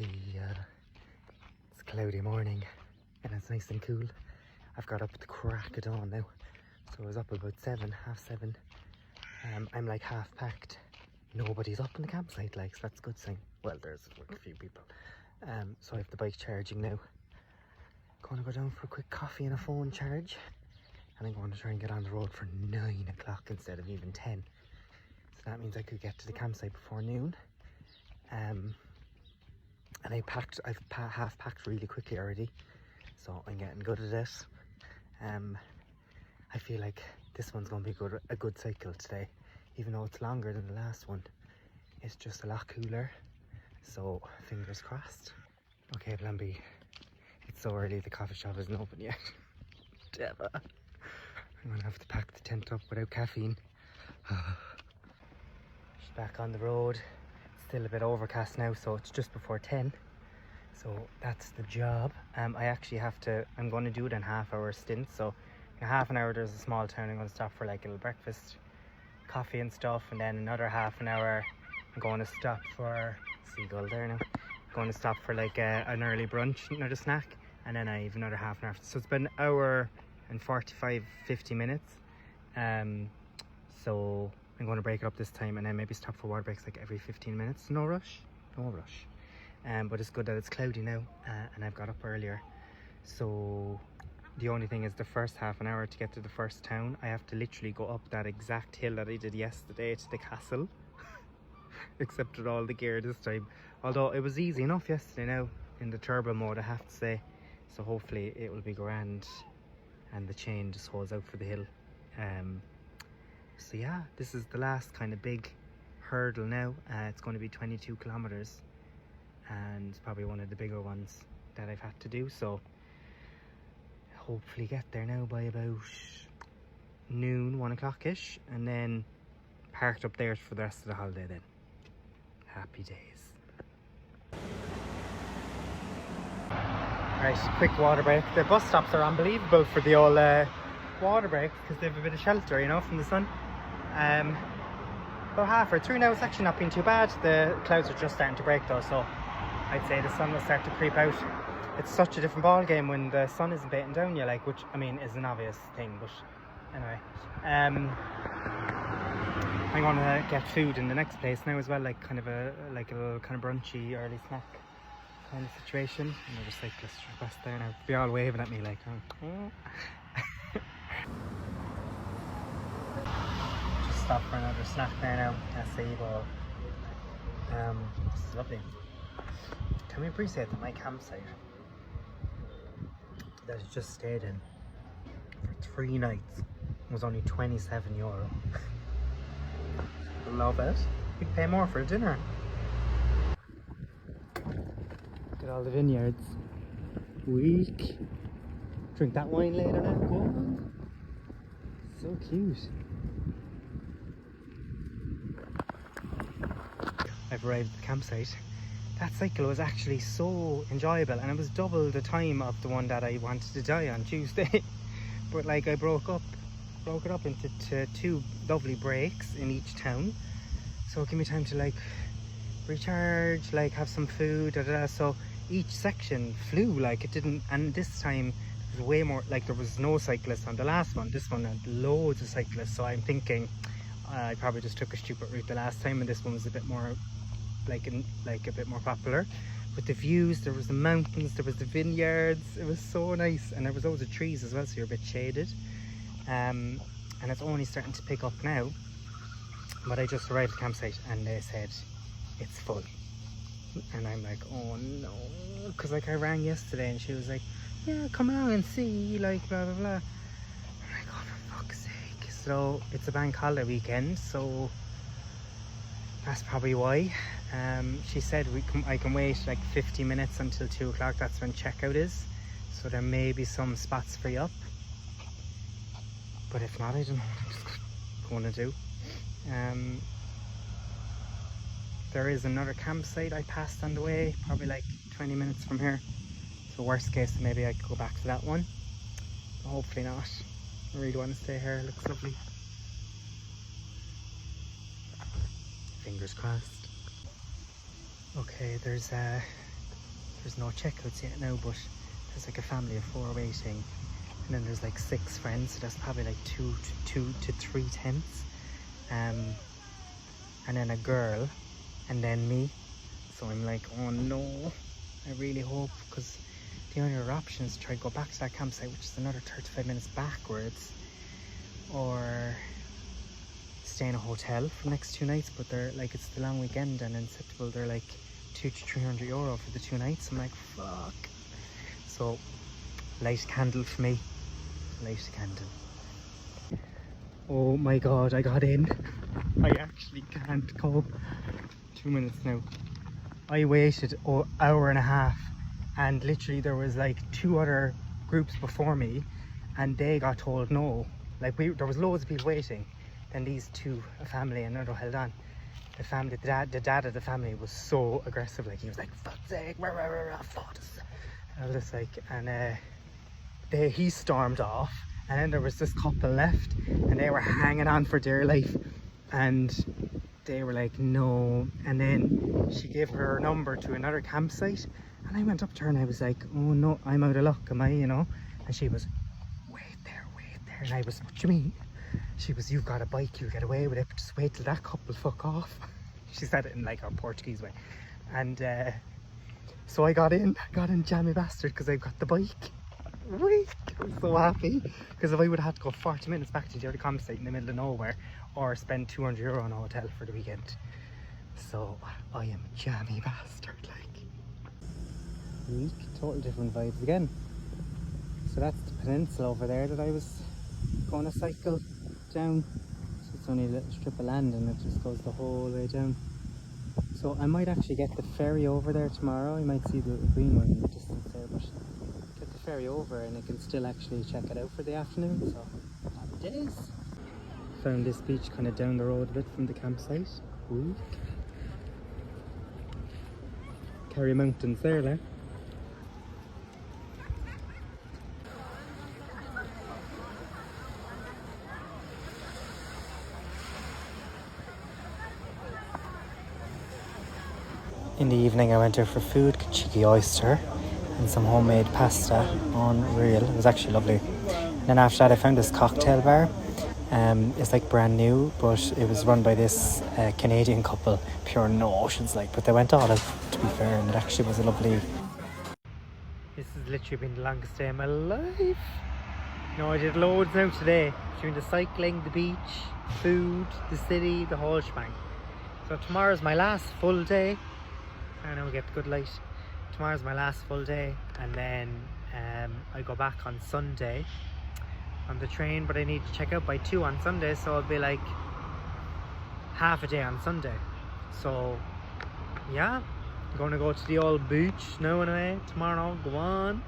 It's a cloudy morning and it's nice and cool. I've got up at the crack of dawn now, so I was up about 7, half 7. I'm like half packed. Nobody's up in the campsite, like, so that's a good sign. Well, there's like a few people. So I have the bike charging now. Gonna go down for a quick coffee and a phone charge, and I'm going to try and get on the road for 9 o'clock instead of even 10. So that means I could get to the campsite before noon. And I've half packed really quickly already, so I'm getting good at it. I feel like this one's going to be a good cycle today, even though it's longer than the last one. It's just a lot cooler, so fingers crossed. Okay, Plan B. It's so early, the coffee shop isn't open yet. Damn it. I'm going to have to pack the tent up without caffeine. Just back on the road. It's still a bit overcast now, so it's just before 10. So that's the job. I actually I'm going to do it in half-hour stints. So in half an hour there's a small town I'm going to stop for like a little breakfast, coffee and stuff, and then another half an hour I'm going to stop for seagull there now. Going to stop for like an early brunch, another snack, and then I have another half an hour. So it's been an hour and 45-50 minutes. So I'm going to break it up this time and then maybe stop for water breaks like every 15 minutes. No rush. But it's good that it's cloudy now, and I've got up earlier. So the only thing is the first half an hour to get to the first town, I have to literally go up that exact hill that I did yesterday to the castle. Except with all the gear this time. Although it was easy enough yesterday now in the turbo mode, I have to say. So hopefully it will be grand and the chain just holds out for the hill. So yeah, this is the last kind of big hurdle now. It's going to be 22 kilometers. And it's probably one of the bigger ones that I've had to do, so hopefully get there now by about noon, 1 o'clock ish, and then parked up there for the rest of the holiday then. Happy days. Right, quick water break. The bus stops are unbelievable for the old water breaks because they have a bit of shelter, you know, from the sun. About halfway through now, it's actually not been too bad. The clouds are just starting to break though, so I'd say the sun will start to creep out. It's such a different ball game when the sun isn't beating down you, like, which I mean is an obvious thing, but anyway. I'm gonna get food in the next place now as well, like kind of a little kind of brunchy early snack kind of situation. Another cyclist request there now. They're all waving at me like, oh. Just stop for another snack there now. SE ball. This is lovely. Can we appreciate that my campsite that I just stayed in for 3 nights was only €27. Love it. You'd pay more for a dinner. Look at all the vineyards. Week. Drink that wine later now. Go on. So cute. I've arrived at the campsite. That cycle was actually so enjoyable, and it was double the time of the one that I wanted to die on Tuesday. But like I broke it up into 2 lovely breaks in each town, so it gave me time to like recharge, like have some food, so each section flew like it didn't. And this time there was way more, like there was no cyclists on the last one. This one had loads of cyclists, so I'm thinking I probably just took a stupid route the last time, and this one was a bit more like a bit more popular. With the views, there was the mountains, there was the vineyards. It was so nice, and there was loads of trees as well, so you're a bit shaded. And it's only starting to pick up now, but I just arrived at the campsite and they said it's full, and I'm like, oh no, because like I rang yesterday and she was like, yeah, come along and see, like blah blah blah. I'm like, oh for fuck's sake. So it's a bank holiday weekend, so that's probably why. She said I can wait like 50 minutes until 2 o'clock. That's when checkout is, so there may be some spots free up, but if not, I don't know what I'm just going to do. There is another campsite I passed on the way, probably like 20 minutes from here, so worst case maybe I could go back to that one, but hopefully not. I really want to stay here. It looks lovely. Fingers crossed. Okay, there's there's no checkouts yet now, but there's like a family of 4 waiting, and then there's like 6 friends, so that's probably like 2 to 3 tents, and then a girl, and then me. So I'm like, oh no, I really hope, because the only other option is to try to go back to that campsite, which is another 35 minutes backwards, or stay in a hotel for the next 2 nights, but they're like, it's the long weekend, and in Setubal they're like 200 to 300 euro for the 2 nights. I'm like, fuck. So light a candle for me, light a candle. Oh my god, I got in. I actually can't cope. 2 minutes now. I waited an hour and a half, and literally there was like 2 other groups before me, and they got told no. Like there was loads of people waiting. Then these 2, a family, and another held on. The family, the dad of the family was so aggressive. Like he was like, "Fuck's sake, rah, rah, rah, rah, fuck this." And I was just like, and he stormed off, and then there was this couple left, and they were hanging on for dear life, and they were like, no. And then she gave her number to another campsite, and I went up to her and I was like, oh no, I'm out of luck, am I, you know? And she was, wait there, and I was, what do you mean? She was, you've got a bike, you'll get away with it, but just wait till that couple fuck off. She said it in like her Portuguese way. And so I got in jammy bastard, because I've got the bike. Wait, I'm so happy, because if I would have had to go 40 minutes back to the other campsite in the middle of nowhere, or spend 200 euro on a hotel for the weekend. So I am jammy bastard, like. Week, total different vibes again. So that's the peninsula over there that I was going to cycle down. So it's only a little strip of land, and it just goes the whole way down. So I might actually get the ferry over there tomorrow. You might see the green one in the distance there, but get the ferry over and I can still actually check it out for the afternoon. So happy days. Found this beach kind of down the road a bit from the campsite. Ooh. Kerry Mountains there, like. In the evening I went out for food, cheeky oyster and some homemade pasta. Unreal, it was actually lovely. And then after that I found this cocktail bar. It's like brand new, but it was run by this Canadian couple, pure no oceans like, but they went all out, to be fair, and it actually was a lovely... This has literally been the longest day of my life. No, I did loads now today, between the cycling, the beach, food, the city, the whole shebang. So tomorrow's my last full day. I know we get good light. Tomorrow's my last full day, and then I go back on Sunday on the train, but I need to check out by 2 on Sunday, so I'll be like half a day on Sunday. So yeah, I'm gonna go to the old beach now anyway tomorrow. Go on.